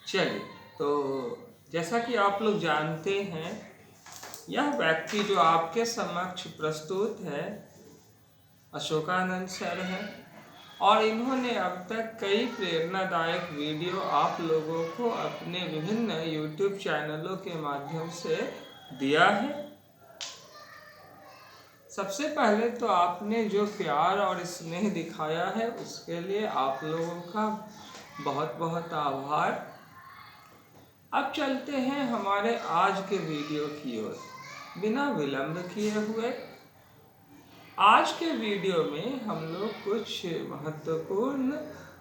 चलिए, तो जैसा कि आप लोग जानते हैं, यह व्यक्ति जो आपके समक्ष प्रस्तुत है अशोकानंद सर हैं और इन्होंने अब तक कई प्रेरणादायक वीडियो आप लोगों को अपने विभिन्न YouTube चैनलों के माध्यम से दिया है। सबसे पहले तो आपने जो प्यार और स्नेह दिखाया है उसके लिए आप लोगों का बहुत बहुत आभार। अब चलते हैं हमारे आज के वीडियो की ओर। बिना विलंब किए हुए आज के वीडियो में हम लोग कुछ महत्वपूर्ण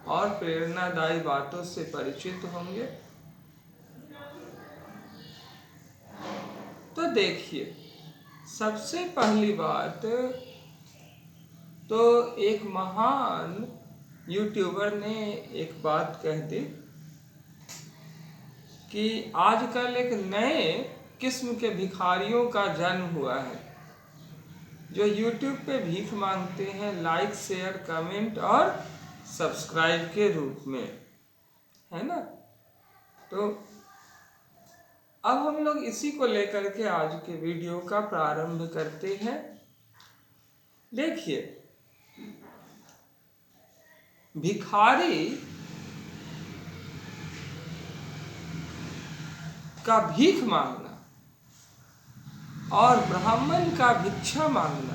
और प्रेरणादायी बातों से परिचित होंगे। तो देखिए, सबसे पहली बात तो एक महान यूट्यूबर ने एक बात कह दी कि आजकल एक नए किस्म के भिखारियों का जन्म हुआ है जो YouTube पे भीख मांगते हैं लाइक, शेयर, कमेंट और सब्सक्राइब के रूप में, है ना। तो अब हम लोग इसी को लेकर के आज के वीडियो का प्रारंभ करते हैं। देखिए, भिखारी का भीख मांगना और ब्राह्मण का भिक्षा मांगना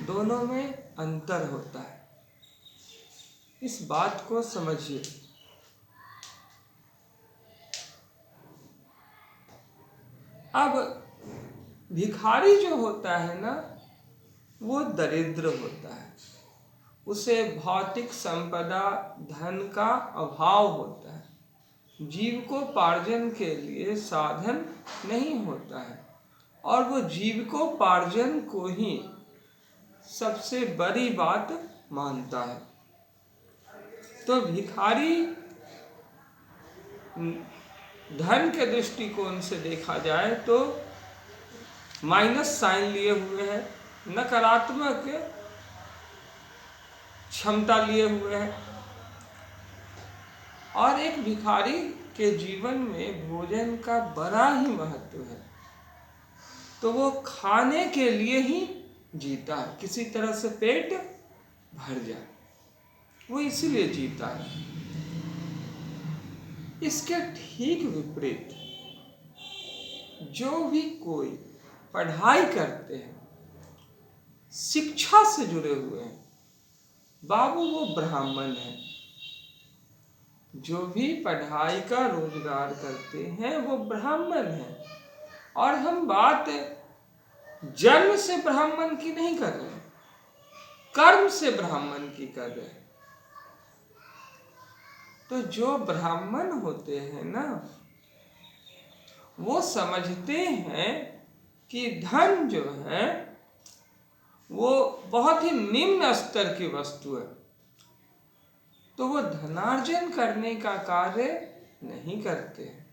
दोनों में अंतर होता है। इस बात को समझिए। अब भिखारी जो होता है ना, वो दरिद्र होता है, उसे भौतिक संपदा धन का अभाव होता है, जीविकोपार्जन के लिए साधन नहीं होता है और वो जीविकोपार्जन को ही सबसे बड़ी बात मानता है। तो भिखारी धन के दृष्टिकोण से देखा जाए तो माइनस साइन लिए हुए है, नकारात्मक क्षमता लिए हुए है और एक भिखारी के जीवन में भोजन का बड़ा ही महत्व है। तो वो खाने के लिए ही जीता है, किसी तरह से पेट भर जाए, वो इसीलिए जीता है। इसके ठीक विपरीत जो भी कोई पढ़ाई करते हैं, शिक्षा से जुड़े हुए हैं, बाबू वो ब्राह्मण है। जो भी पढ़ाई का रोजगार करते हैं वो ब्राह्मण है। और हम बात जन्म से ब्राह्मण की नहीं कर रहे, कर्म से ब्राह्मण की कर रहे हैं। तो जो ब्राह्मण होते हैं ना, वो समझते हैं कि धन जो है वो बहुत ही निम्न स्तर की वस्तु है, तो वो धनार्जन करने का कार्य नहीं करते हैं,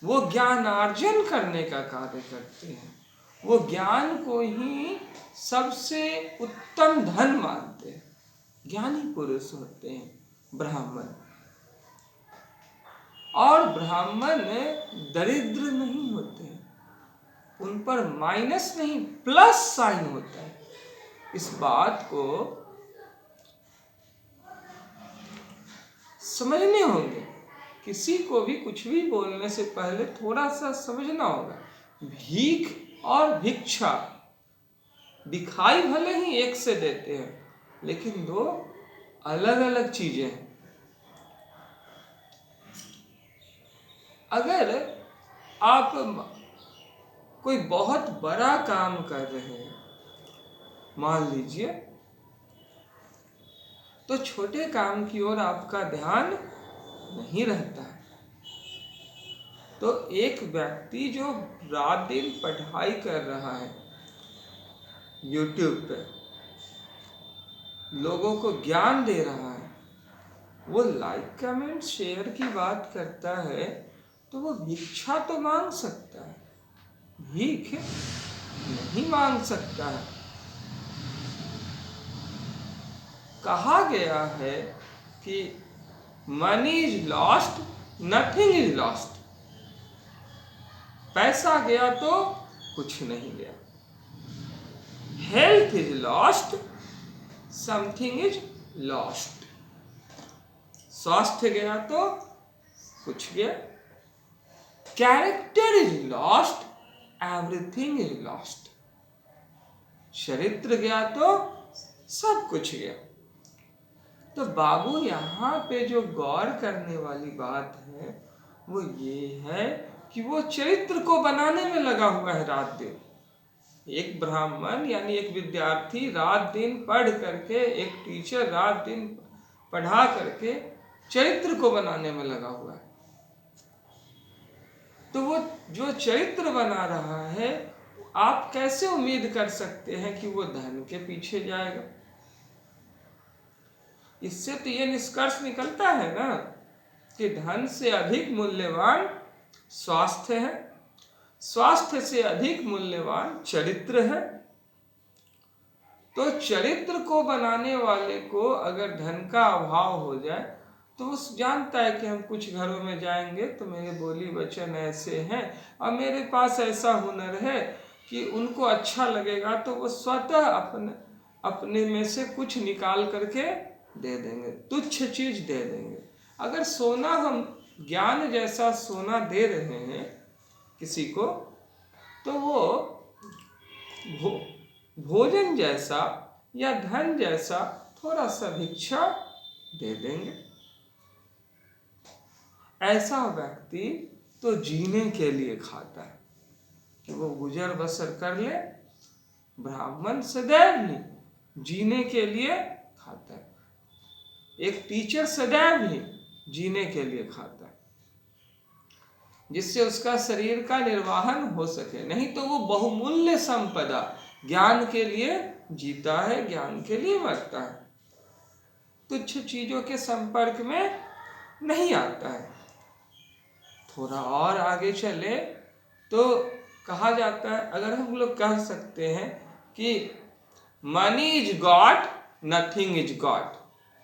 वो ज्ञानार्जन करने का कार्य करते हैं। वो ज्ञान को ही सबसे उत्तम धन मानते हैं। ज्ञानी पुरुष होते हैं ब्राह्मण। और ब्राह्मण दरिद्र नहीं होते हैं, उन पर माइनस नहीं प्लस साइन होता है। इस बात को समझने होंगे। किसी को भी कुछ भी बोलने से पहले थोड़ा सा समझना होगा। भीख और भिक्षा दिखाई भले ही एक से देते हैं, लेकिन दो अलग अलग चीजें हैं। अगर आप कोई बहुत बड़ा काम कर रहे हैं, मान लीजिए, तो छोटे काम की ओर आपका ध्यान नहीं रहता है। तो एक व्यक्ति जो रात दिन पढ़ाई कर रहा है YouTube पे, लोगों को ज्ञान दे रहा है, वो लाइक, कमेंट, शेयर की बात करता है, तो वो भिक्षा तो मांग सकता है, भीख नहीं मांग सकता है। कहा गया है कि money is lost, nothing is lost. पैसा गया तो कुछ नहीं गया। Health is lost, something is lost. स्वास्थ्य गया तो कुछ गया। Character is lost, everything is lost. चरित्र गया तो सब कुछ गया। तो बाबू यहाँ पे जो गौर करने वाली बात है वो ये है कि वो चरित्र को बनाने में लगा हुआ है रात दिन। एक ब्राह्मण यानी एक विद्यार्थी रात दिन पढ़ करके, एक टीचर रात दिन पढ़ा करके चरित्र को बनाने में लगा हुआ है। तो वो जो चरित्र बना रहा है, आप कैसे उम्मीद कर सकते हैं कि वो धन के पीछे जाएगा? इससे तो ये निष्कर्ष निकलता है ना कि धन से अधिक मूल्यवान स्वास्थ्य है, स्वास्थ्य से अधिक मूल्यवान चरित्र है। तो चरित्र को बनाने वाले को अगर धन का अभाव हो जाए तो वो जानता है कि हम कुछ घरों में जाएंगे तो मेरे बोली वचन ऐसे हैं और मेरे पास ऐसा हुनर है कि उनको अच्छा लगेगा, तो वो स्वतः अपने में से कुछ निकाल करके दे देंगे, तुच्छ चीज दे देंगे। अगर सोना, हम ज्ञान जैसा सोना दे रहे हैं किसी को, तो वो भोजन जैसा या धन जैसा थोड़ा सा भिक्षा दे देंगे। ऐसा व्यक्ति तो जीने के लिए खाता है कि वो गुजर बसर कर ले। ब्राह्मण सदैव ही जीने के लिए खाता है। एक टीचर सदैव ही जीने के लिए खाता है, जिससे उसका शरीर का निर्वाहन हो सके। नहीं तो वो बहुमूल्य संपदा ज्ञान के लिए जीता है, ज्ञान के लिए मरता है, तुच्छ चीजों के संपर्क में नहीं आता है। थोड़ा और आगे चले तो कहा जाता है, अगर हम लोग कह सकते हैं कि money is God, nothing is God.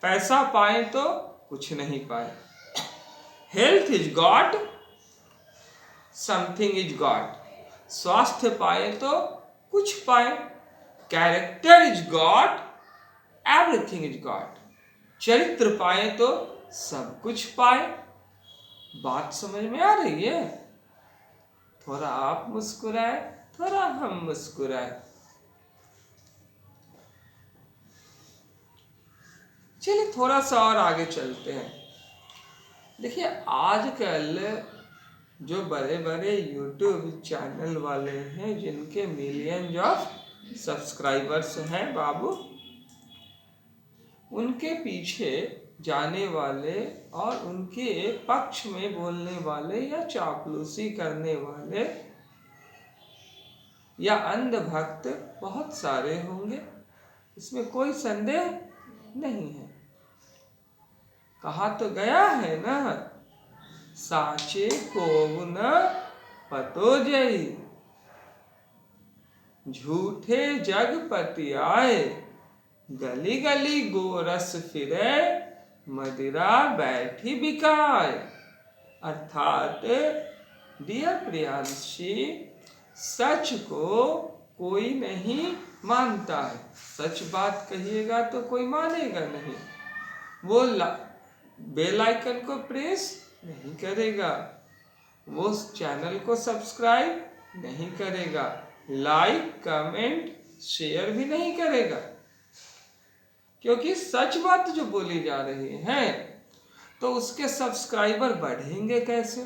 पैसा पाए तो कुछ नहीं पाए। Health is God, something is God. स्वास्थ्य पाए तो कुछ पाए। Character is God, everything is God. चरित्र पाए तो सब कुछ पाए। बात समझ में आ रही है? थोड़ा आप मुस्कुराए, थोड़ा हम मुस्कुराए। चलिए थोड़ा सा और आगे चलते हैं। देखिए आजकल जो बड़े बड़े YouTube चैनल वाले हैं, जिनके मिलियंस ऑफ सब्सक्राइबर्स हैं बाबू, उनके पीछे जाने वाले और उनके पक्ष में बोलने वाले या चापलूसी करने वाले या अंधभक्त बहुत सारे होंगे, इसमें कोई संदेह नहीं है। कहा तो गया है ना, साचे को न पतो जई, झूठे जगपति आए, गली गली गोरस फिरे, मदिरा बैठी बिकाए। अर्थात डियर प्रियांशी, सच को कोई नहीं मानता है। सच बात कहिएगा तो कोई मानेगा नहीं। वो बेल आइकन को प्रेस नहीं करेगा, वो चैनल को सब्सक्राइब नहीं करेगा, लाइक कमेंट शेयर भी नहीं करेगा, क्योंकि सच बात जो बोली जा रही है तो उसके सब्सक्राइबर बढ़ेंगे कैसे?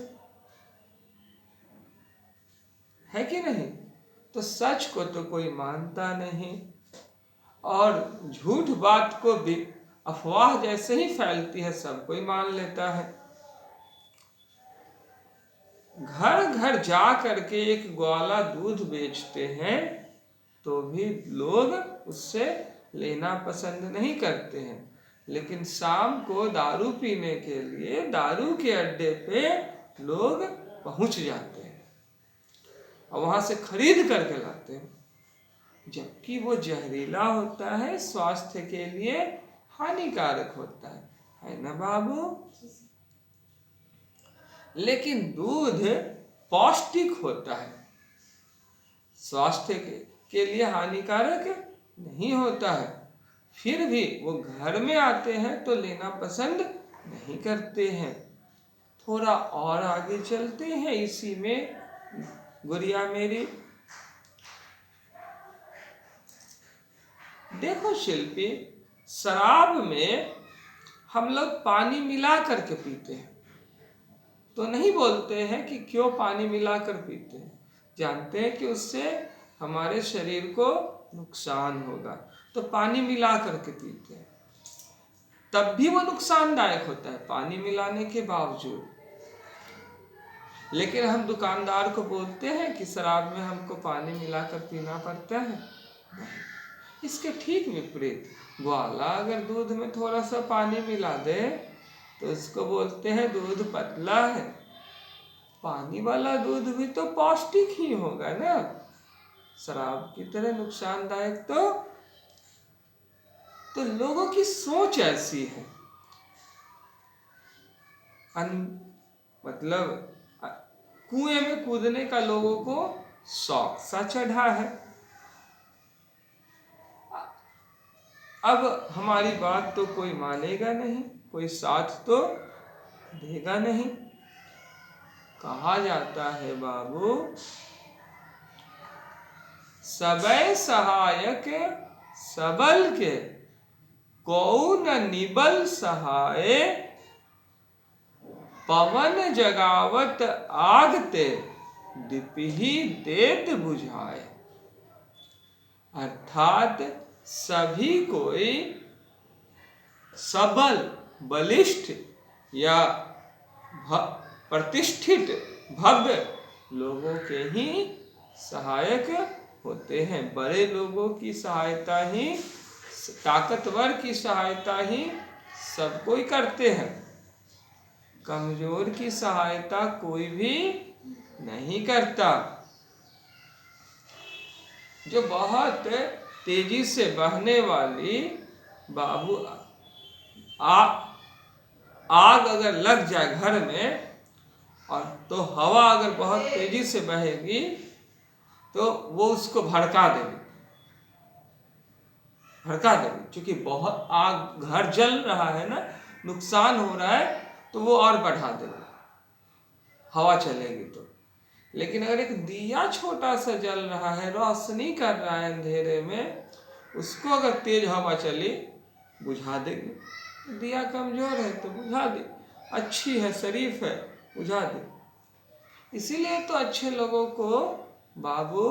है कि नहीं? तो सच को तो कोई मानता नहीं, और झूठ बात को भी अफवाह जैसे ही फैलती है सब कोई मान लेता है। घर घर जा करके एक ग्वाला दूध बेचते हैं तो भी लोग उससे लेना पसंद नहीं करते हैं, लेकिन शाम को दारू पीने के लिए दारू के अड्डे पे लोग पहुंच जाते हैं और वहां से खरीद करके लाते हैं, जबकि वो जहरीला होता है, स्वास्थ्य के लिए हानिकारक होता है। है ना बाबू। लेकिन दूध पौष्टिक होता है, स्वास्थ्य के लिए हानिकारक नहीं होता है, फिर भी वो घर में आते हैं तो लेना पसंद नहीं करते हैं। थोड़ा और आगे चलते हैं इसी में गुड़िया मेरी। देखो शिल्पी, शराब में हम लोग पानी मिला करके पीते हैं, तो नहीं बोलते हैं कि क्यों पानी मिलाकर पीते हैं, जानते हैं कि उससे हमारे शरीर को नुकसान होगा, तो पानी मिला करके पीते हैं, तब भी वो नुकसानदायक होता है पानी मिलाने के बावजूद। लेकिन हम दुकानदार को बोलते हैं कि शराब में हमको पानी मिलाकर पीना पड़ता है। इसके ठीक विपरीत ग्वाला अगर दूध में थोड़ा सा पानी मिला दे तो उसको बोलते हैं दूध पतला है। पानी वाला दूध भी तो पौष्टिक ही होगा ना, शराब की तरह नुकसानदायक तो लोगों की सोच ऐसी है। मतलब कुएं में कूदने का लोगों को शौक सा चढ़ा है। अब हमारी बात तो कोई मानेगा नहीं, कोई साथ तो देगा नहीं। कहा जाता है बाबू, सबय सहायक सबल के, कौ न निबल सहाय, पवन जगावत आगते, दिपही देत बुझाए। अर्थात सभी कोई सबल, बलिष्ठ या प्रतिष्ठित, भव्य लोगों के ही सहायक होते हैं। बड़े लोगों की सहायता ही, ताकतवर की सहायता ही सब कोई करते हैं, कमजोर की सहायता कोई भी नहीं करता। जो बहुत तेजी से बहने वाली बाबू आग अगर लग जाए घर में, और तो हवा अगर बहुत तेजी से बहेगी तो वो उसको भड़का देगी, क्योंकि बहुत आग, घर जल रहा है ना, नुकसान हो रहा है, तो वो और बढ़ा देगी हवा चलेगी तो। लेकिन अगर एक दिया छोटा सा जल रहा है, रोशनी कर रहा है अंधेरे में, उसको अगर तेज हवा चली बुझा देगी। दिया कमजोर है तो बुझा दे, अच्छी है, शरीफ है, बुझा दे। इसीलिए तो अच्छे लोगों को बाबू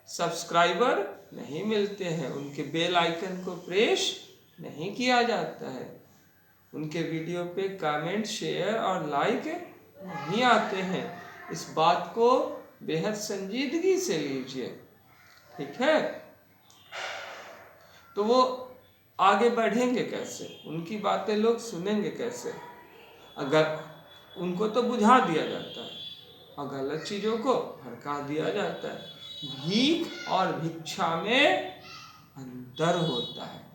सब्सक्राइबर नहीं मिलते हैं, उनके बेल आइकन को प्रेस नहीं किया जाता है, उनके वीडियो पे कमेंट, शेयर और लाइक नहीं आते हैं। इस बात को बेहद संजीदगी से लीजिए, ठीक है। तो वो आगे बढ़ेंगे कैसे, उनकी बातें लोग सुनेंगे कैसे, अगर उनको तो बुझा दिया जाता है और गलत चीजों को भड़का दिया जाता है। भीख और भिक्षा में अंतर होता है।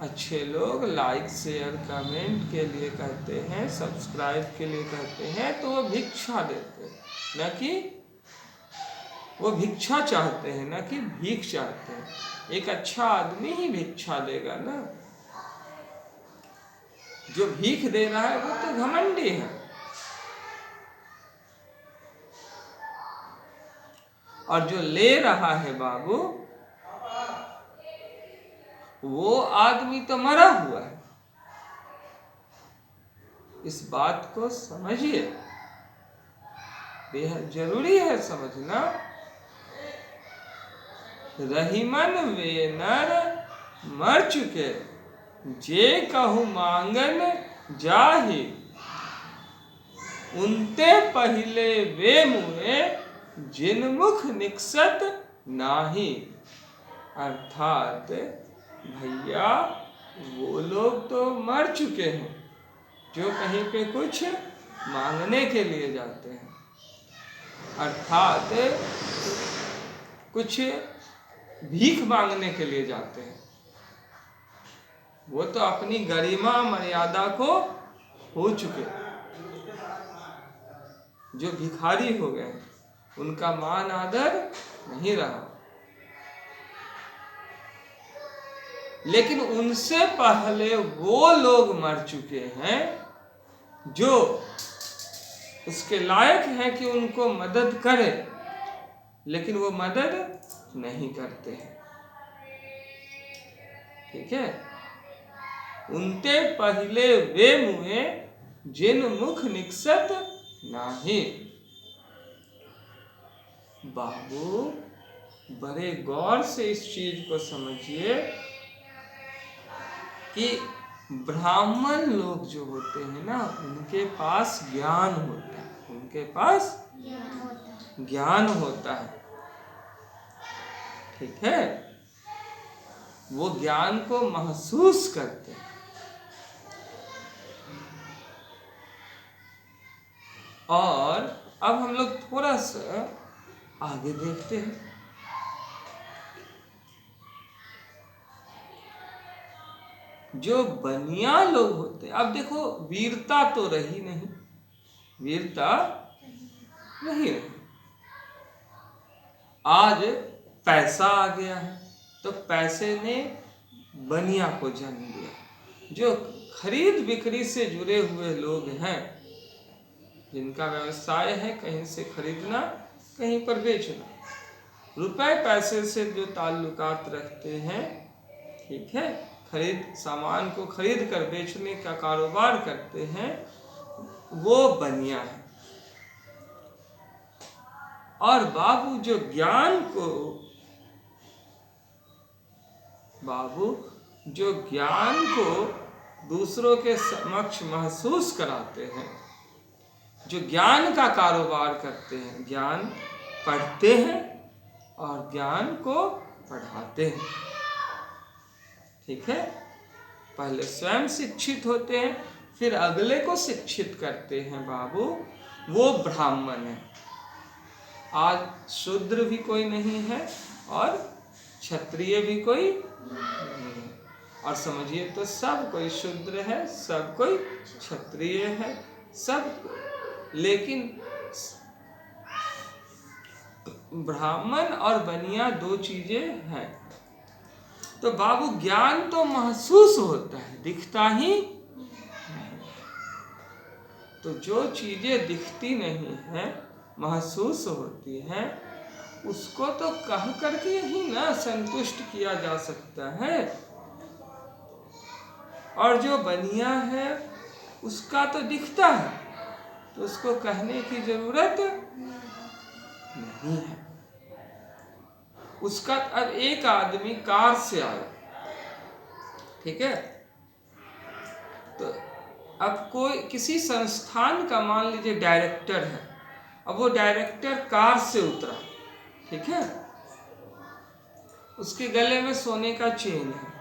अच्छे लोग लाइक, शेयर, कमेंट के लिए कहते हैं, सब्सक्राइब के लिए कहते हैं, तो वो भिक्षा देते हैं, न कि वो भिक्षा चाहते हैं, न कि भीख चाहते हैं। एक अच्छा आदमी ही भिक्षा देगा ना, जो भीख दे रहा है वो तो घमंडी है। और जो ले रहा है बाबू, वो आदमी तो मरा हुआ है। इस बात को समझिए, बेहद जरूरी है समझना। रहीमन वे नर मर चुके, जे कहु मांगन जाहि, उनते पहले वे मुए, जिनमुख निकसत नाही। अर्थात भैया, वो लोग तो मर चुके हैं जो कहीं पे कुछ मांगने के लिए जाते हैं, अर्थात कुछ भीख मांगने के लिए जाते हैं। वो तो अपनी गरिमा मर्यादा को हो चुके। जो भिखारी हो गए उनका मान आदर नहीं रहा। लेकिन उनसे पहले वो लोग मर चुके हैं जो उसके लायक हैं कि उनको मदद करे, लेकिन वो मदद नहीं करते हैं। ठीक है। उनते पहले वे मुए जिन मुख निकसत नाही। बाबू बड़े गौर से इस चीज को समझिए कि ब्राह्मण लोग जो होते हैं ना, उनके पास ज्ञान होता है, उनके पास ज्ञान होता है। ठीक है। वो ज्ञान को महसूस करते हैं। और अब हम लोग थोड़ा सा आगे देखते हैं। जो बनिया लोग होते हैं, अब देखो वीरता तो रही नहीं, वीरता नहीं रही। आज पैसा आ गया है तो पैसे ने बनिया को जन्म दिया। जो खरीद बिक्री से जुड़े हुए लोग हैं, जिनका व्यवसाय है कहीं से खरीदना कहीं पर बेचना, रुपए पैसे से जो ताल्लुकात रखते हैं, ठीक है, सामान को खरीद कर बेचने का कारोबार करते हैं, वो बनिया है। और बाबू जो ज्ञान को दूसरों के समक्ष महसूस कराते हैं, जो ज्ञान का कारोबार करते हैं, ज्ञान पढ़ते हैं और ज्ञान को पढ़ाते हैं। ठीक है। पहले स्वयं शिक्षित होते हैं, फिर अगले को शिक्षित करते हैं बाबू, वो ब्राह्मण है। आज शूद्र भी कोई नहीं है और क्षत्रिय भी कोई नहीं है। और समझिए तो सब कोई शूद्र है, सब कोई क्षत्रिय है, सब। लेकिन ब्राह्मण और बनिया दो चीजें हैं। तो बाबू ज्ञान तो महसूस होता है, दिखता ही नहीं। तो जो चीजें दिखती नहीं है, महसूस होती हैं, उसको तो कह करके ही ना संतुष्ट किया जा सकता है। और जो बनिया है उसका तो दिखता है, तो उसको कहने की जरूरत नहीं है। उसका अब एक आदमी कार से आया, ठीक है, तो अब कोई किसी संस्थान का मान लीजिए डायरेक्टर है, अब वो डायरेक्टर कार से उतरा, ठीक है, उसके गले में सोने का चेन है।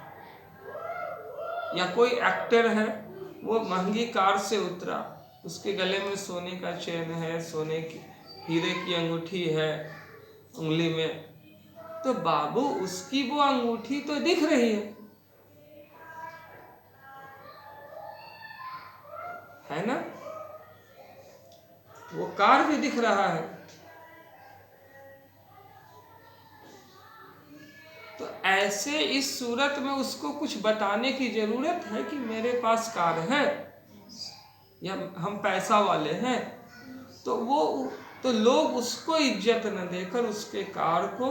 या कोई एक्टर है, वो महंगी कार से उतरा, उसके गले में सोने का चेन है, सोने की हीरे की अंगूठी है उंगली में, तो बाबू उसकी वो अंगूठी तो दिख रही है ना, वो कार भी दिख रहा है। तो ऐसे इस सूरत में उसको कुछ बताने की जरूरत है कि मेरे पास कार है या हम पैसा वाले हैं, तो लोग उसको इज्जत न देकर उसके कार को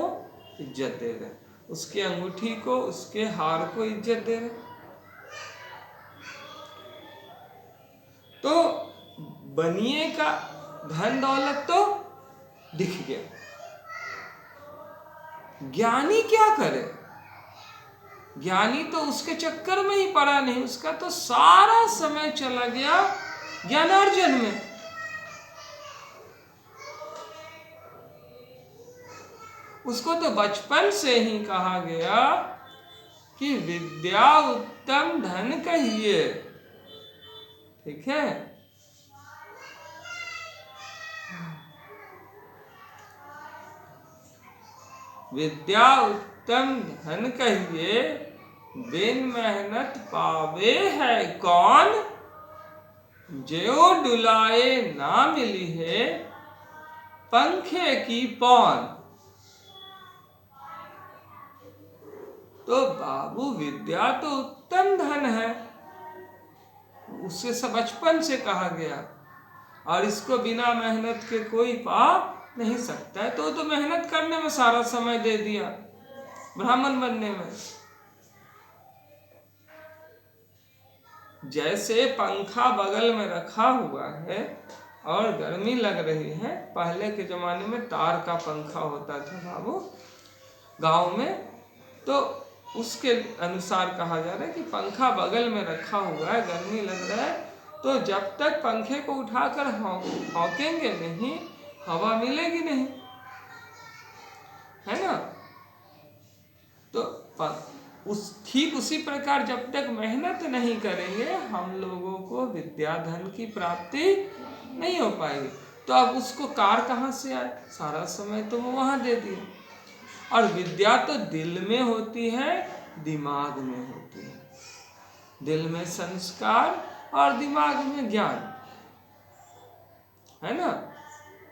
इज्जत दे रहे, उसकी अंगूठी को, उसके हार को इज्जत दे रहे। तो बनिए का धन दौलत तो दिख गया, ज्ञानी क्या करे? ज्ञानी तो उसके चक्कर में ही पड़ा नहीं, उसका तो सारा समय चला गया ज्ञानार्जन में। उसको तो बचपन से ही कहा गया कि विद्या उत्तम धन कहिए, ठीक है। विद्या उत्तम धन कहिए, बिन मेहनत पावे है कौन, ज्यों डुलाए ना मिली है पंखे की पौन। तो बाबू विद्या तो उत्तम धन है, उससे सब बचपन से कहा गया, और इसको बिना मेहनत के कोई पा नहीं सकता है। तो मेहनत करने में सारा समय दे दिया, ब्राह्मण बनने में। जैसे पंखा बगल में रखा हुआ है और गर्मी लग रही है, पहले के जमाने में तार का पंखा होता था बाबू गांव में, तो उसके अनुसार कहा जा रहा है कि पंखा बगल में रखा हुआ है, गर्मी लग रहा है, तो जब तक पंखे को उठाकर हौकेंगे नहीं, हवा मिलेगी नहीं, है ना। तो ठीक उसी प्रकार जब तक मेहनत नहीं करेंगे, हम लोगों को विद्या धन की प्राप्ति नहीं हो पाएगी। तो अब उसको कार कहाँ से आए, सारा समय तो वो वहां दे दिया। और विद्या तो दिल में होती है, दिमाग में होती है। दिल में संस्कार और दिमाग में ज्ञान, है ना।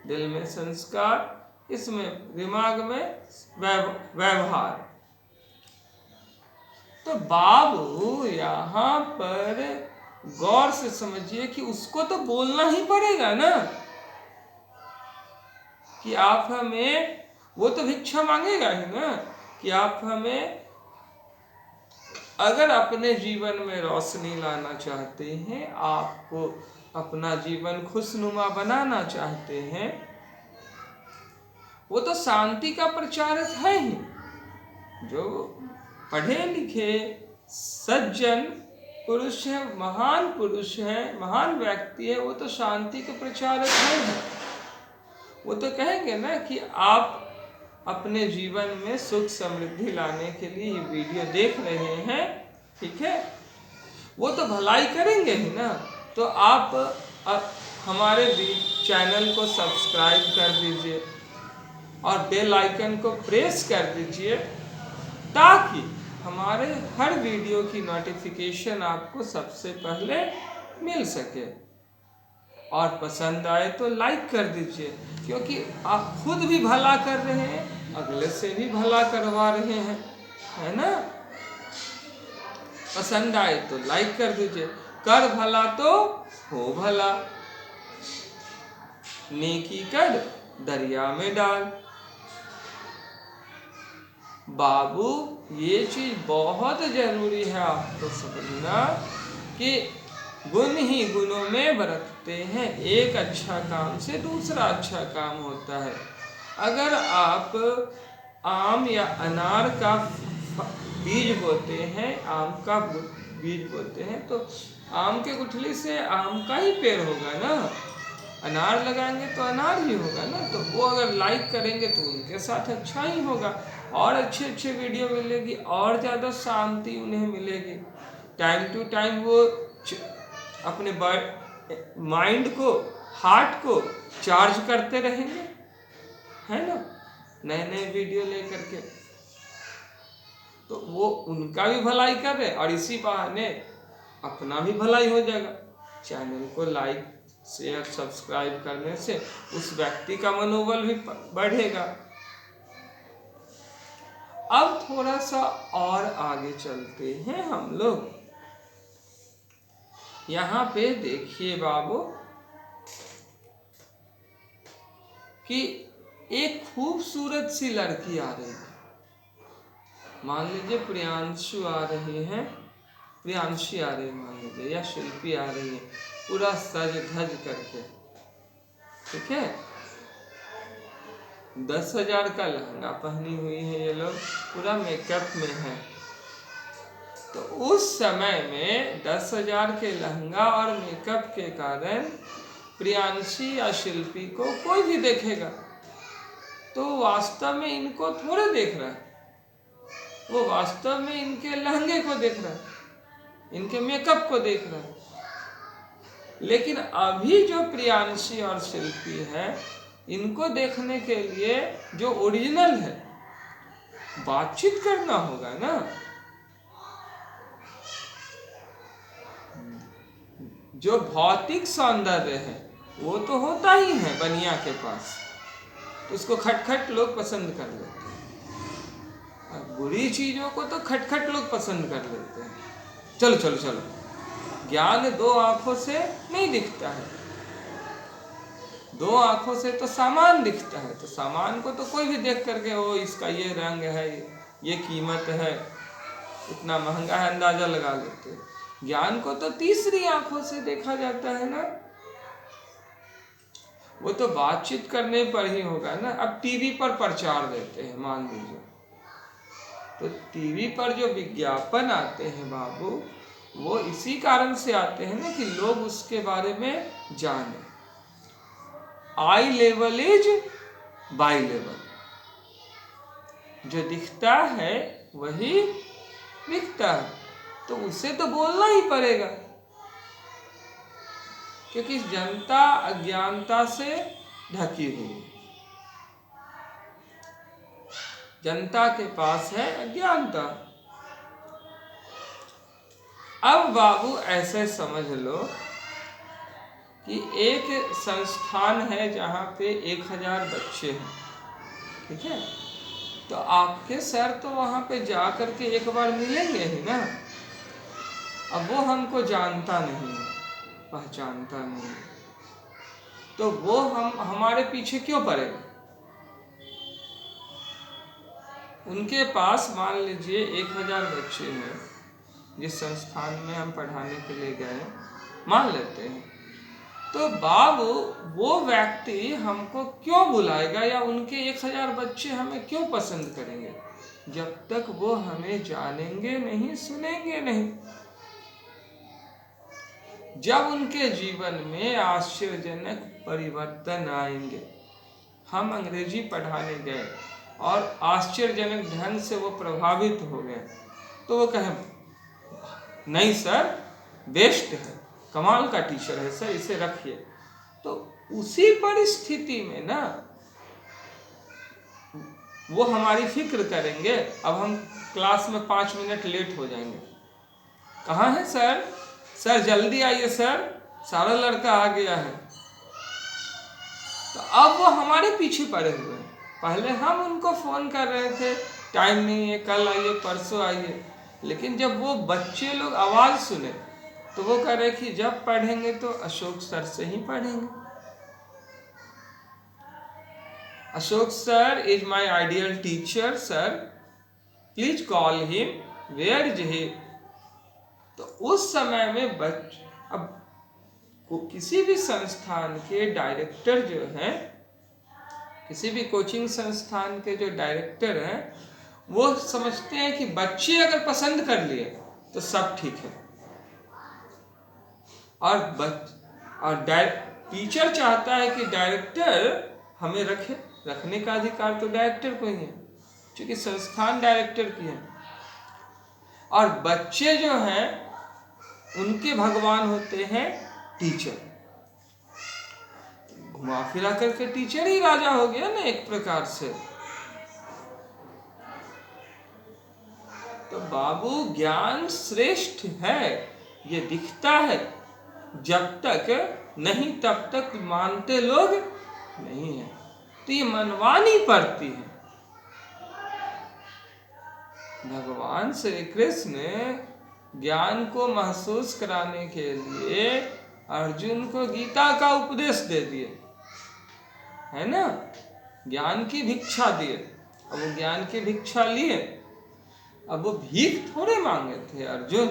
दिल में संस्कार, इसमें दिमाग में व्यवहार। तो बाबू यहाँ पर गौर से समझिए कि उसको तो बोलना ही पड़ेगा ना कि आप हमें, वो तो भिक्षा मांगेगा ही ना कि आप हमें, अगर अपने जीवन में रोशनी लाना चाहते हैं, आपको अपना जीवन खुशनुमा बनाना चाहते हैं, वो तो शांति का प्रचारक है ही। जो पढ़े लिखे सज्जन पुरुष है, महान पुरुष है, महान व्यक्ति है, वो तो शांति के प्रचारक है। वो तो कहेंगे ना कि आप अपने जीवन में सुख समृद्धि लाने के लिए ये वीडियो देख रहे हैं, ठीक है, वो तो भलाई करेंगे ही ना। तो आप हमारे चैनल को सब्सक्राइब कर दीजिए और बेल आइकन को प्रेस कर दीजिए, ताकि हमारे हर वीडियो की नोटिफिकेशन आपको सबसे पहले मिल सके। और पसंद आए तो लाइक कर दीजिए, क्योंकि आप खुद भी भला कर रहे हैं, अगले से भी भला करवा रहे हैं, है ना। पसंद आए तो लाइक कर दीजिए। कर भला तो हो भला, नेकी कर दरिया में डाल। बाबू ये चीज बहुत जरूरी है आपको समझना कि गुण ही गुणों में बरतते हैं। एक अच्छा काम से दूसरा अच्छा काम होता है। अगर आप आम या अनार का बीज बोते हैं, आम का बीज बोते हैं, तो आम के गुठली से आम का ही पेड़ होगा ना। अनार लगाएंगे तो अनार ही होगा ना। तो वो अगर लाइक करेंगे तो उनके साथ अच्छा ही होगा, और अच्छे अच्छे वीडियो मिलेगी, और ज़्यादा शांति उन्हें मिलेगी। टाइम टू टाइम वो अपने माइंड को, हार्ट को चार्ज करते रहेंगे, है ना, नए नए वीडियो लेकर के। तो वो उनका भी भलाई कर रहे, और इसी बहाने अपना भी भलाई हो जाएगा। चैनल को लाइक शेयर सब्सक्राइब करने से उस व्यक्ति का मनोबल भी बढ़ेगा। अब थोड़ा सा और आगे चलते हैं हम लोग। यहाँ पे देखिए बाबू कि एक खूबसूरत सी लड़की आ रही है। मान लीजिए प्रियांशु आ रहे हैं, प्रियांशी आ रही है मान लीजिए, या शिल्पी आ रही है, पूरा सज धज करके, ठीक है। 10,000 का लहंगा पहनी हुई है, ये लोग पूरा मेकअप में है। तो उस समय में 10,000 के लहंगा और मेकअप के कारण प्रियांशी या शिल्पी को कोई भी देखेगा तो वास्तव में इनको थोड़े देख रहा है, वो वास्तव में इनके लहंगे को देख रहा है, इनके मेकअप को देख रहा है। लेकिन अभी जो प्रियांशी और शिल्पी है, इनको देखने के लिए जो ओरिजिनल है, बातचीत करना होगा ना। जो भौतिक सौंदर्य है वो तो होता ही है बनिया के पास, तो उसको खटखट लोग पसंद कर लेते हैं। और बुरी चीजों को तो खटखट लोग पसंद कर लेते हैं। चलो चलो चलो, ज्ञान दो आंखों से नहीं दिखता है, दो आंखों से तो सामान दिखता है, तो सामान को तो कोई भी देख करके ओ इसका ये रंग है, ये कीमत है, इतना महंगा है, अंदाजा लगा लेते हैं। ज्ञान को तो तीसरी आंखों से देखा जाता है ना, वो तो बातचीत करने पर ही होगा ना। अब टीवी पर प्रचार देते हैं मान लीजिए, तो टीवी पर जो विज्ञापन आते हैं बाबू, वो इसी कारण से आते हैं ना कि लोग उसके बारे में जाने। आई लेवल इज बाई लेवल, जो दिखता है वही बिकता है, तो उसे तो बोलना ही पड़ेगा, क्योंकि जनता अज्ञानता से ढकी हुई, जनता के पास है अज्ञानता। अब बाबू ऐसे समझ लो कि एक संस्थान है जहाँ पे 1000 बच्चे हैं, ठीक है, तो आपके सर तो वहाँ पे जा करके एक बार मिलेंगे ही ना। अब वो हमको जानता नहीं है, पहचानता नहीं है, तो वो हमारे पीछे क्यों पड़ेगा। उनके पास मान लीजिए 1000 बच्चे हैं, जिस संस्थान में हम पढ़ाने के लिए गए मान लेते हैं, तो बाबू वो व्यक्ति हमको क्यों बुलाएगा या उनके 1000 बच्चे हमें क्यों पसंद करेंगे, जब तक वो हमें जानेंगे नहीं, सुनेंगे नहीं। जब उनके जीवन में आश्चर्यजनक परिवर्तन आएंगे, हम अंग्रेजी पढ़ाने गए और आश्चर्यजनक ढंग से वो प्रभावित हो गए, तो वो कहें नहीं सर बेस्ट है, कमाल का टीचर है सर, इसे रखिए। तो उसी परिस्थिति में ना वो हमारी फिक्र करेंगे। अब हम क्लास में 5 मिनट लेट हो जाएंगे, कहाँ है सर, सर जल्दी आइए सर, सारा लड़का आ गया है। तो अब वो हमारे पीछे पड़े हुए हैं। पहले हम उनको फोन कर रहे थे, टाइम नहीं है, कल आइए, परसों आइए, लेकिन जब वो बच्चे लोग आवाज सुने तो वो कह रहे कि जब पढ़ेंगे तो अशोक सर से ही पढ़ेंगे। Ashok sir is my ideal teacher sir, please call him, where is he. तो उस समय में अब किसी भी संस्थान के डायरेक्टर जो हैं, किसी भी कोचिंग संस्थान के जो डायरेक्टर हैं, वो समझते हैं कि बच्चे अगर पसंद कर लिए तो सब ठीक है, और टीचर चाहता है कि डायरेक्टर हमें रखने का अधिकार तो डायरेक्टर को ही है, क्योंकि संस्थान डायरेक्टर की है। और बच्चे जो हैं उनके भगवान होते हैं टीचर। घुमा फिरा करके टीचर ही राजा हो गया ना एक प्रकार से। तो बाबू ज्ञान श्रेष्ठ है, ये दिखता है, जब तक नहीं तब तक मानते लोग नहीं है, तो ये मनवानी पड़ती है। भगवान श्री कृष्ण ज्ञान को महसूस कराने के लिए अर्जुन को गीता का उपदेश दे दिए, है ना, ज्ञान की भिक्षा दिए। अब वो ज्ञान की भिक्षा लिए, अब वो भीख थोड़े मांगे थे अर्जुन,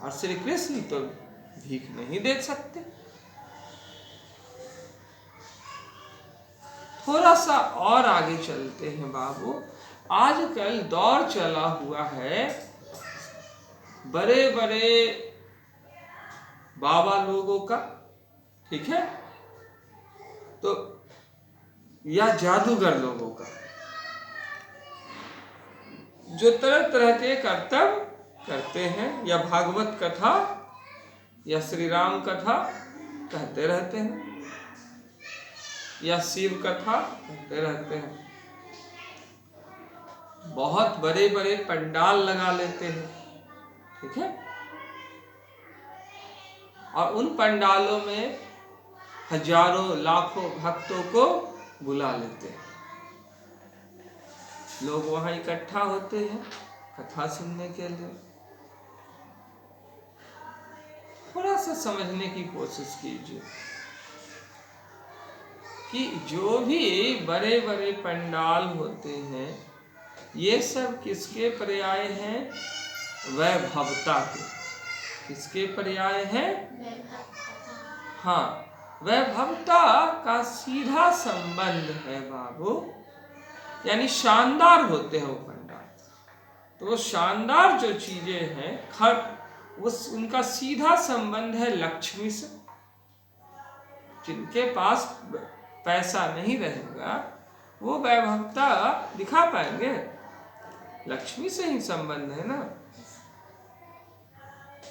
और श्री कृष्ण तो भीख नहीं दे सकते। थोड़ा सा और आगे चलते हैं बाबू। आजकल दौर चला हुआ है बड़े बड़े बाबा लोगों का, ठीक है, तो या जादूगर लोगों का, जो तरह तरह के कर्तव्य करते हैं, या भागवत कथा या श्री राम कथा कहते रहते हैं, या शिव कथा कहते रहते हैं, बहुत बड़े बड़े पंडाल लगा लेते हैं, ठीक है। और उन पंडालों में हजारों लाखों भक्तों को बुला लेते हैं। लोग वहां इकट्ठा होते हैं कथा सुनने के लिए। थोड़ा सा समझने की कोशिश कीजिए कि जो भी बड़े बड़े पंडाल होते हैं ये सब किसके पर्याय हैं? वैभवता के। किसके पर्याय हैं? हाँ, वैभवता का सीधा संबंध है बाबू, यानी शानदार होते हैं वो पंडाल। तो वो शानदार जो चीजें हैं उनका सीधा संबंध है लक्ष्मी से। जिनके पास पैसा नहीं रहेगा वो वैभवता दिखा पाएंगे? लक्ष्मी से ही संबंध है ना।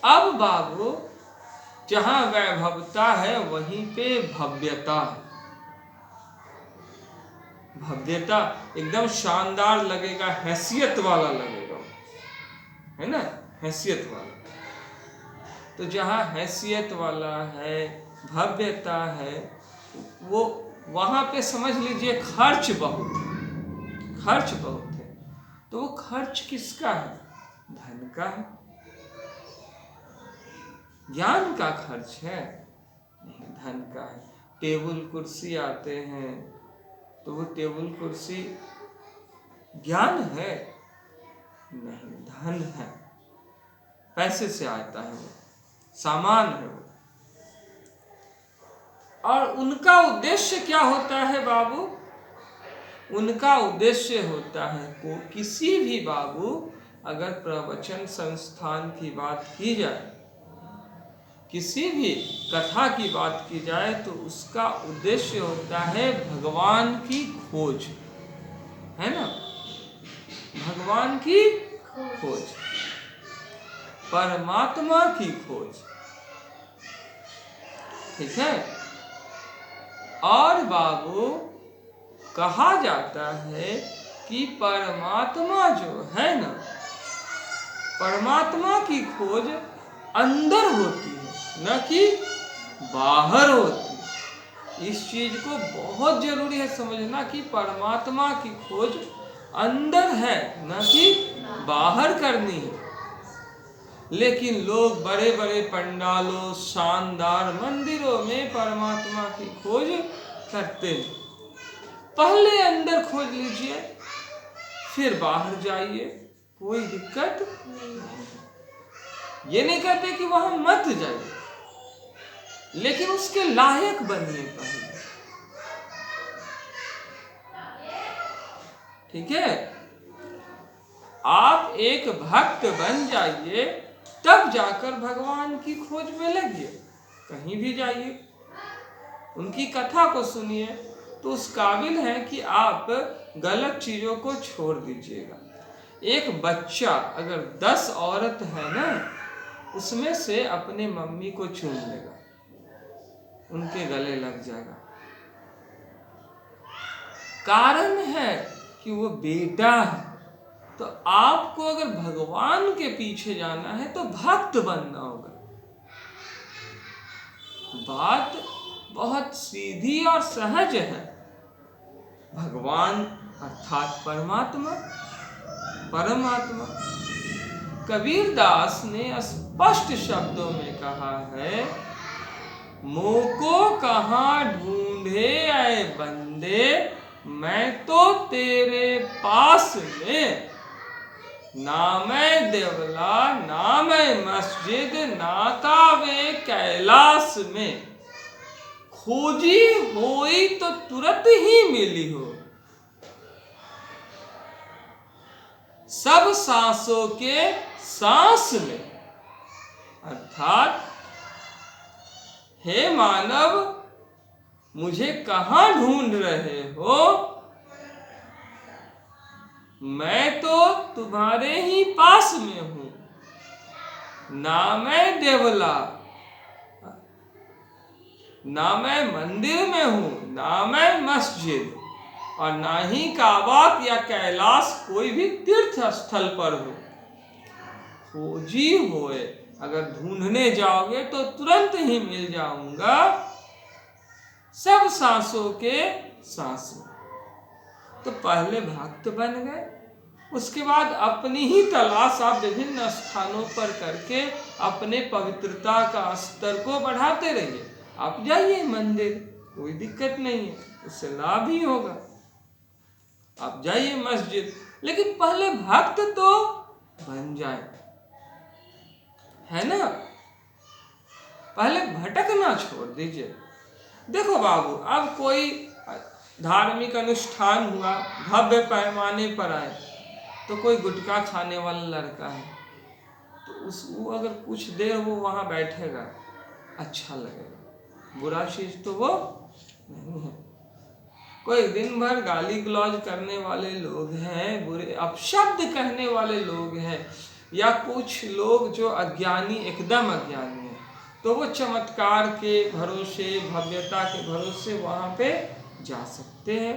अब बाबू जहां वैभवता है वहीं पे भव्यता है। भव्यता एकदम शानदार लगेगा, हैसियत वाला लगेगा, है ना, हैसियत वाला। तो जहां हैसियत वाला है, भव्यता है, वो वहां पे समझ लीजिए खर्च बहुत है। तो वो खर्च किसका है? धन का है। ज्ञान का खर्च है? नहीं, धन का है। टेबल कुर्सी आते हैं तो वो टेबल कुर्सी ज्ञान है? नहीं, धन है। पैसे से आता है, वो सामान है वो। और उनका उद्देश्य क्या होता है बाबू? उनका उद्देश्य होता है किसी भी बाबू अगर प्रवचन संस्थान की बात की जाए, किसी भी कथा की बात की जाए, तो उसका उद्देश्य होता है भगवान की खोज, है ना, भगवान की खोज, परमात्मा की खोज। ठीक है। और बाबू कहा जाता है कि परमात्मा जो है ना, परमात्मा की खोज अंदर होती है, न कि बाहर होती है। इस चीज को बहुत जरूरी है समझना कि परमात्मा की खोज अंदर है, न कि बाहर करनी है। लेकिन लोग बड़े बड़े पंडालों, शानदार मंदिरों में परमात्मा की खोज करते हैं। पहले अंदर खोज लीजिए, फिर बाहर जाइए, कोई दिक्कत नहीं। ये नहीं कहते कि वहां मत जाइए, लेकिन उसके लायक बनिए पहले। ठीक है। आप एक भक्त बन जाइए, तब जाकर भगवान की खोज में लगिए। कहीं भी जाइए, उनकी कथा को सुनिए, तो उस काबिल है कि आप गलत चीजों को छोड़ दीजिएगा। एक बच्चा अगर 10 औरत है ना, उसमें से अपने मम्मी को चुन लेगा, उनके गले लग जाएगा। कारण है कि वो बेटा है। तो आपको अगर भगवान के पीछे जाना है तो भक्त बनना होगा। बात बहुत सीधी और सहज है। भगवान अर्थात परमात्मा, परमात्मा। कबीर दास ने स्पष्ट शब्दों में कहा है, मोको कहाँ ढूंढे आए बंदे, मैं तो तेरे पास में। ना मैं देवला, ना मैं मस्जिद, ना कावे कैलाश में। खोजी होई तो तुरंत ही मिली हो, सब सांसों के सांस में। अर्थात हे मानव, मुझे कहाँ ढूंढ रहे हो? मैं तो तुम्हारे ही पास में हूं। ना मैं देवला, ना मैं मंदिर में हूं, ना मैं मस्जिद, और ना ही काबा या कैलाश कोई भी तीर्थ स्थल पर हो। खोजी होए, अगर ढूंढने जाओगे तो तुरंत ही मिल जाऊंगा सब सांसों के सांस में। तो पहले भक्त बन गए, उसके बाद अपनी ही तलाश आप विभिन्न स्थानों पर करके अपने पवित्रता का स्तर को बढ़ाते रहिए। आप जाइए मंदिर, कोई दिक्कत नहीं है, उससे लाभ ही होगा। आप जाइए मस्जिद, लेकिन पहले भक्त तो बन जाए, है ना। पहले भटकना छोड़ दीजिए। देखो बाबू, अब कोई धार्मिक अनुष्ठान हुआ, भव्य पैमाने पर आए, तो कोई गुटखा खाने वाला लड़का है, तो वो अगर कुछ देर वो वहाँ बैठेगा, अच्छा लगेगा, बुरा चीज तो वो नहीं है। कोई दिन भर गाली गलौज करने वाले लोग हैं, बुरे अपशब्द कहने वाले लोग हैं, या कुछ लोग जो अज्ञानी, एकदम अज्ञानी है, तो वो चमत्कार के भरोसे, भव्यता के भरोसे वहाँ पे जा सकते हैं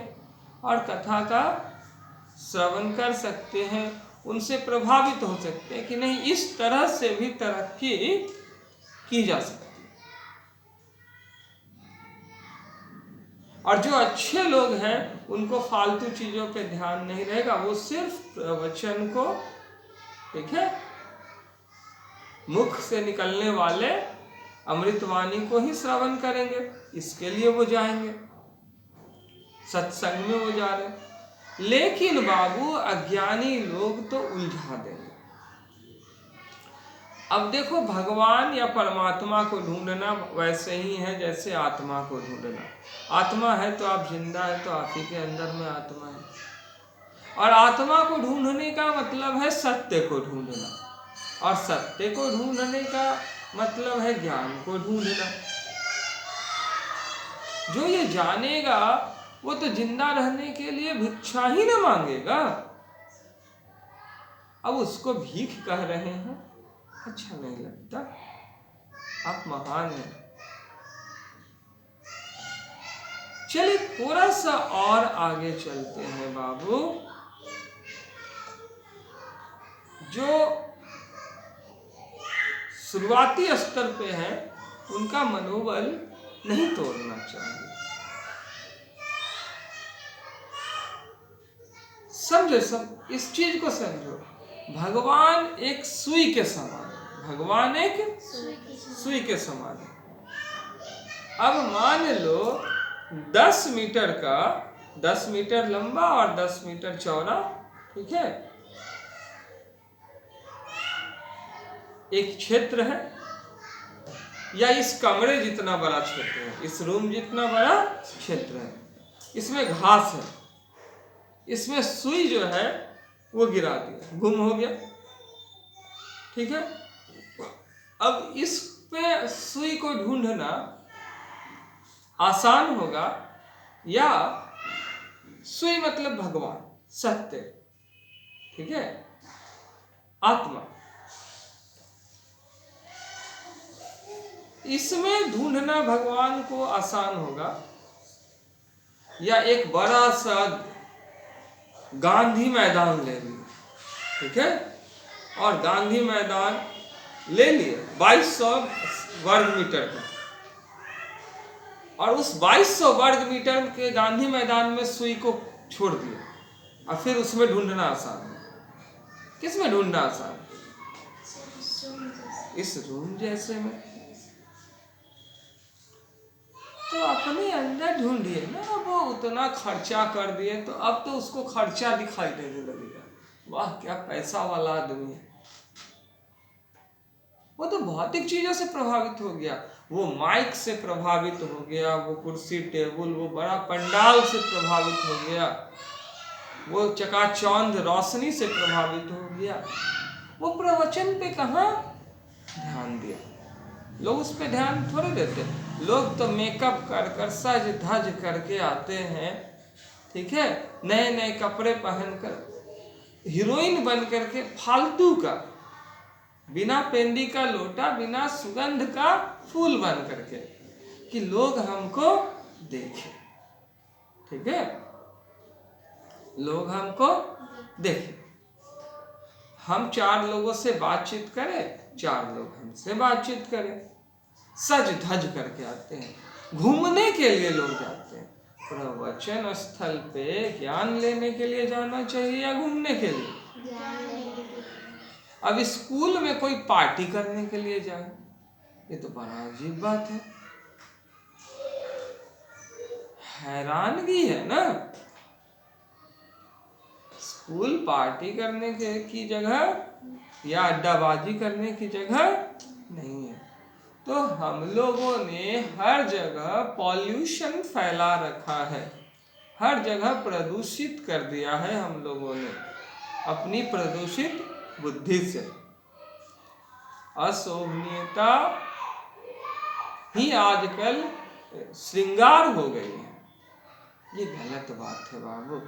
और कथा का श्रवण कर सकते हैं, उनसे प्रभावित हो सकते हैं कि नहीं, इस तरह से भी तरक्की की जा सकती है। और जो अच्छे लोग हैं उनको फालतू चीजों पे ध्यान नहीं रहेगा, वो सिर्फ प्रवचन को, ठीक है, मुख से निकलने वाले अमृतवाणी को ही श्रवण करेंगे, इसके लिए वो जाएंगे, सत्संग में वो जा रहे हैं। लेकिन बाबू अज्ञानी लोग तो उलझा देंगे। अब देखो, भगवान या परमात्मा को ढूंढना वैसे ही है जैसे आत्मा को ढूंढना। आत्मा है तो आप जिंदा है, तो आप ही के अंदर में आत्मा है, और आत्मा को ढूंढने का मतलब है सत्य को ढूंढना, और सत्य को ढूंढने का मतलब है ज्ञान को ढूंढना। जो ये जानेगा वो तो जिंदा रहने के लिए भिक्षा ही न मांगेगा। अब उसको भीख कह रहे हैं, अच्छा नहीं लगता, आप महान हैं। चलिए थोड़ा सा और आगे चलते हैं बाबू। जो शुरुआती स्तर पे है उनका मनोबल नहीं तोड़ना चाहिए। समझो, सब इस चीज को समझो। भगवान एक सुई के समान है, भगवान एक सुई के समान है। अब मान लो 10 मीटर का, 10 मीटर लंबा और 10 मीटर चौड़ा, ठीक है, एक क्षेत्र है, या इस कमरे जितना बड़ा क्षेत्र है, इस रूम जितना बड़ा क्षेत्र है, इसमें घास है, इसमें सुई जो है वो गिरा दिया, गुम हो गया, ठीक है। अब इस पे सुई को ढूंढना आसान होगा, या सुई मतलब भगवान, सत्य, ठीक है, आत्मा, इसमें ढूंढना भगवान को आसान होगा, या एक बड़ा सा गांधी मैदान ले लिया, ठीक है, और गांधी मैदान ले लिए 2200 वर्ग मीटर का, और उस 2200 वर्ग मीटर के गांधी मैदान में सुई को छोड़ दिया, और फिर उसमें ढूंढना आसान है। किसमें ढूंढना आसान? इस रूम जैसे में। तो अपने अंदर ढूंढिए ना। वो उतना खर्चा कर दिए तो अब तो उसको खर्चा दिखाई देने लगेगा, वाह क्या पैसा वाला आदमी है। वो तो भौतिक चीजों से प्रभावित हो गया, वो माइक से प्रभावित हो गया, वो कुर्सी टेबल, वो बड़ा पंडाल से प्रभावित हो गया, वो चकाचौंध रोशनी से प्रभावित हो गया। वो प्रवचन पे कहाँ ध्यान दिया? लोग उस पे ध्यान थोड़े देते। लोग तो मेकअप कर कर सज धज करके आते हैं, ठीक है, नए नए कपड़े पहनकर हीरोइन बन करके, फालतू का, बिना पेंदी का लोटा, बिना सुगंध का फूल बन करके, कि लोग हमको देखें, ठीक है, लोग हमको देखें। हम 4 लोगों से बातचीत करें, 4 लोग हमसे बातचीत करें। सज धज करके आते हैं, घूमने के लिए लोग जाते हैं। प्रवचन स्थल पे ज्ञान लेने के लिए जाना चाहिए या घूमने के लिए? अब स्कूल में कोई पार्टी करने के लिए जाए, ये तो बड़ा अजीब बात है, हैरानगी है ना। स्कूल पार्टी करने की जगह या अड्डाबाजी करने की जगह नहीं है। तो हम लोगों ने हर जगह पॉल्यूशन फैला रखा है, हर जगह प्रदूषित कर दिया है हम लोगों ने अपनी प्रदूषित बुद्धि से। अशोभनीयता ही आजकल श्रृंगार हो गई है, ये गलत बात है बाबू।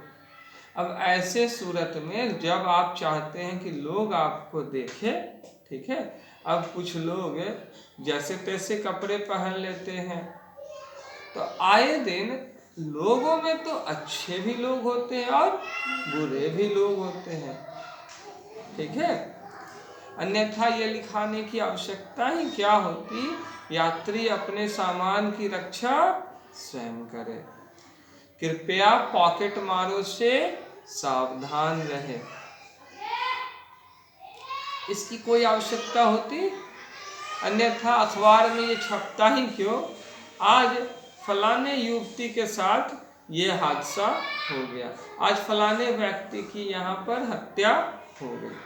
अब ऐसे सूरत में जब आप चाहते हैं कि लोग आपको देखें, ठीक है, अब कुछ लोग जैसे तैसे कपड़े पहन लेते हैं, तो आए दिन लोगों में तो अच्छे भी लोग होते हैं और बुरे भी लोग होते हैं, ठीक है। अन्यथा ये लिखाने की आवश्यकता ही क्या होती, यात्री अपने सामान की रक्षा स्वयं करे, कृपया पॉकेट मारों से सावधान रहे। इसकी कोई आवश्यकता होती, अन्यथा अखबार में ये छपता ही क्यों, आज फलाने युवती के साथ ये हादसा हो गया, आज फलाने व्यक्ति की यहाँ पर हत्या हो गई।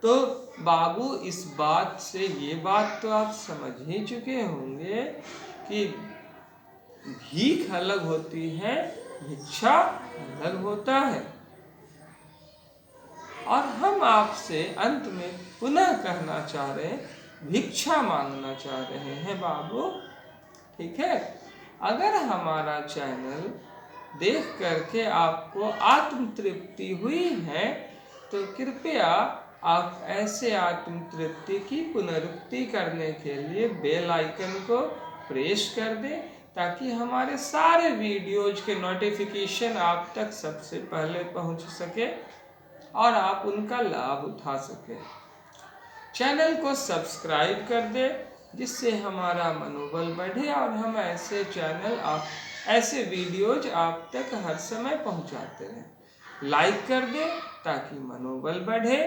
तो बाबू इस बात से ये बात तो आप समझ ही चुके होंगे कि भीख अलग होती है, भिक्षा अलग होता है। और हम आपसे अंत में पुनः कहना चाह रहे हैं, भिक्षा मांगना चाह रहे हैं बाबू, ठीक है। अगर हमारा चैनल देख करके आपको आत्म तृप्ति हुई है तो कृपया आप ऐसे आत्म तृप्ति की पुनरुक्ति करने के लिए बेल आइकन को प्रेस कर दें, ताकि हमारे सारे वीडियोज के नोटिफिकेशन आप तक सबसे पहले पहुंच सके और आप उनका लाभ उठा सके। चैनल को सब्सक्राइब कर दे, जिससे हमारा मनोबल बढ़े और हम ऐसे चैनल ऐसे वीडियोज आप तक हर समय पहुंचाते रहें। लाइक कर दे ताकि मनोबल बढ़े,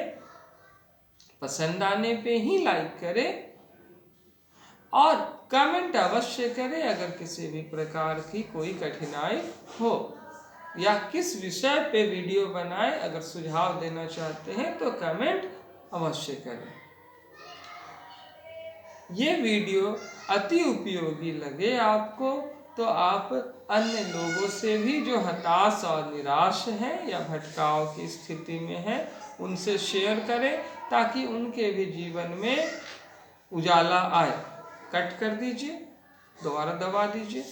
पसंद आने पे ही लाइक करें और कमेंट अवश्य करें अगर किसी भी प्रकार की कोई कठिनाई हो या किस विषय पे वीडियो बनाए, अगर सुझाव देना चाहते हैं तो कमेंट अवश्य करें। ये वीडियो अति उपयोगी लगे आपको तो आप अन्य लोगों से भी जो हताश और निराश हैं या भटकाव की स्थिति में हैं उनसे शेयर करें, ताकि उनके भी जीवन में उजाला आए। कट कर दीजिए, दोबारा दबा दीजिए।